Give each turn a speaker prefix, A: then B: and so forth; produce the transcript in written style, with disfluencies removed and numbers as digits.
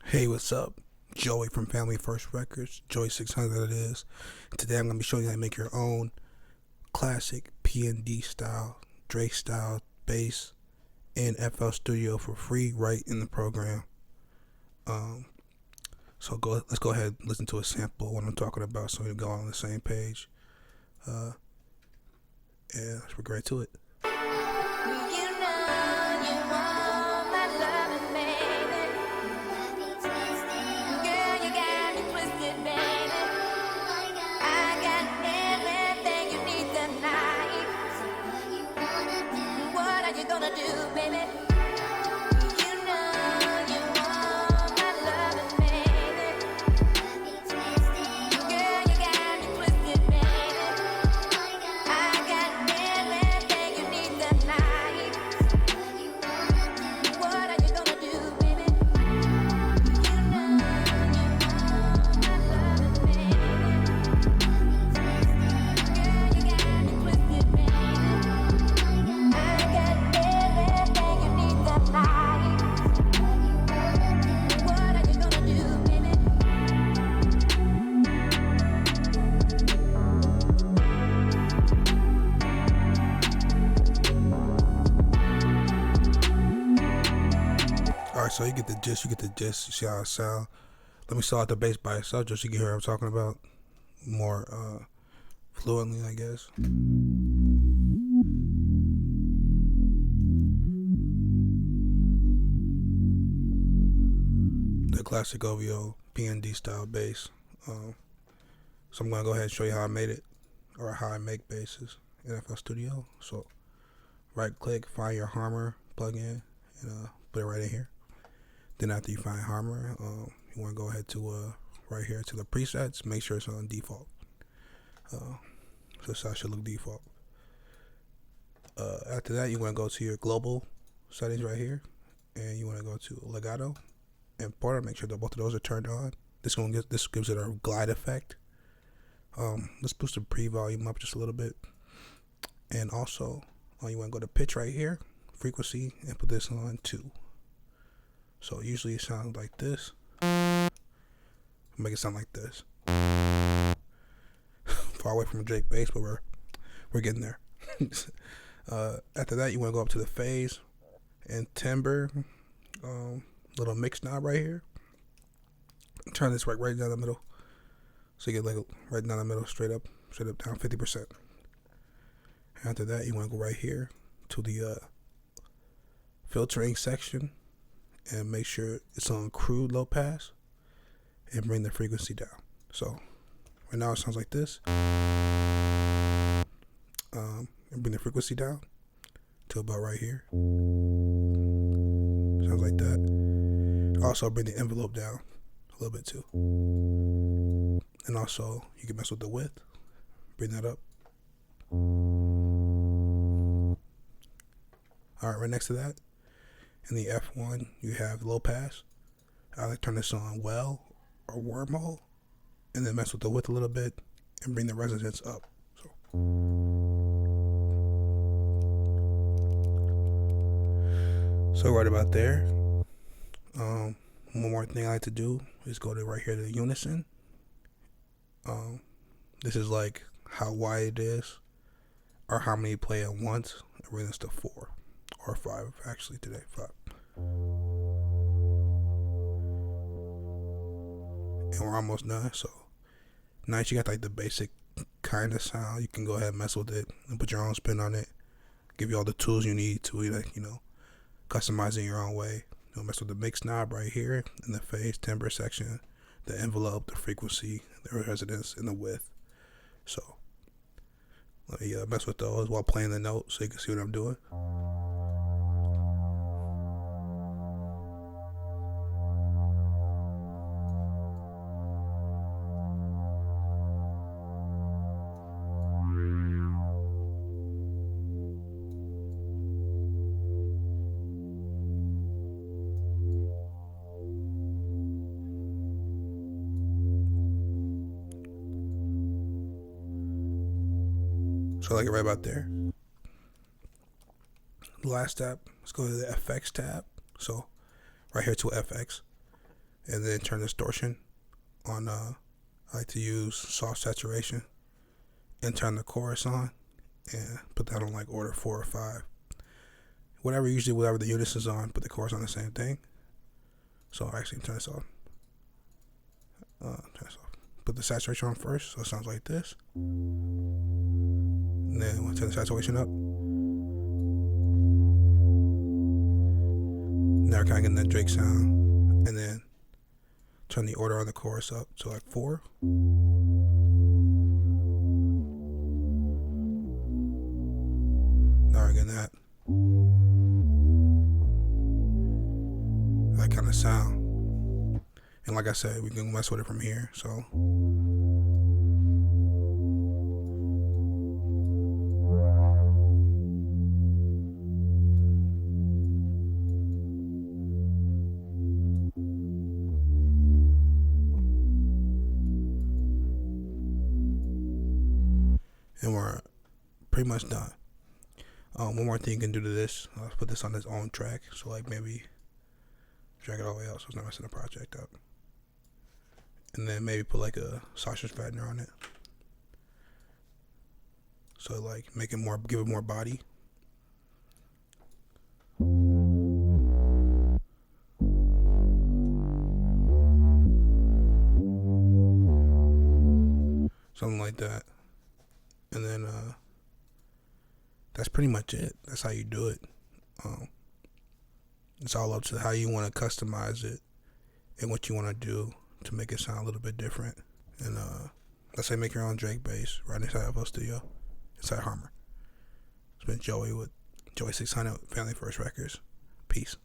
A: Hey, what's up? Joey from Family First Records, Joey 600 it is. Today I'm going to be showing you how to make your own classic PND style, Drake style bass in FL Studio for free right in the program. Let's go ahead and listen to a sample of what I'm talking about so we can go on the same page. And let's get right to it. Alright, so you get the gist, you see how it sounds. Let me start the bass by itself just so you can hear what I'm talking about more fluently, I guess. The classic OVO PND style bass. So I'm going to go ahead and show you how I made it, or how I make basses in FL Studio. So right click, find your Harmor plugin, and put it right in here. Then after you find Harmor, you want to go ahead to right here to the presets, make sure it's on default. So this should look default. After that, you want to go to your global settings right here, and you want to go to legato and porter. Make sure that both of those are turned on. This gives it a glide effect. Let's boost the pre-volume up just a little bit, and also you want to go to pitch right here, frequency, and put this on 2. So usually it sounds like this. Make it sound like this. Far away from a Drake bass, but we're getting there. After that, you want to go up to the phase and timbre, little mix knob right here. Turn this right down the middle, so you get like right down the middle, straight up down 50%. After that, you want to go right here to the filtering section and make sure it's on crude low pass and bring the frequency down. So right now it sounds like this. And bring the frequency down to about right here. Sounds like that. Also bring the envelope down a little bit too. And also you can mess with the width. Bring that up. Alright, right next to that, in the F1, you have low pass. I like to turn this on well or wormhole, and then mess with the width a little bit and bring the resonance up. So right about there. One more thing I like to do is go to right here to unison. This is like how wide it is, or how many play at once. And bring this to 4 or 5 actually today. 5. And we're almost done. So now that you got like the basic kind of sound, you can go ahead and mess with it and put your own spin on it. Give you all the tools you need to, customize it your own way. You'll mess with the mix knob right here in the phase, timbre section, the envelope, the frequency, the resonance, and the width. So let me mess with those while playing the notes so you can see what I'm doing. So like it right about there. The last tab, let's go to the FX tab. So right here to FX. and then turn distortion on. I like to use soft saturation and turn the chorus on and put that on like order 4 or 5. Whatever the units is on, put the chorus on the same thing. So I actually turn this off. Put the saturation on first, so it sounds like this. And then we'll turn the saturation up. Now we're kind of getting that Drake sound. And then turn the order on the chorus up to like 4. Now we're getting that kind of sound. And like I said, we can mess with it from here. So and we're pretty much done. One more thing you can do to this, let's put this on its own track. So like maybe drag it all the way out so it's not messing the project up. And then maybe put like a sausage fattener on it. So like make it more, give it more body. Something like that. And then that's pretty much it. That's how you do it. It's all up to how you want to customize it and what you want to do to make it sound a little bit different. And let's say make your own Drake bass right inside FL Studio, inside Harmor. It's been Joey with Joey 600 Family First Records. Peace.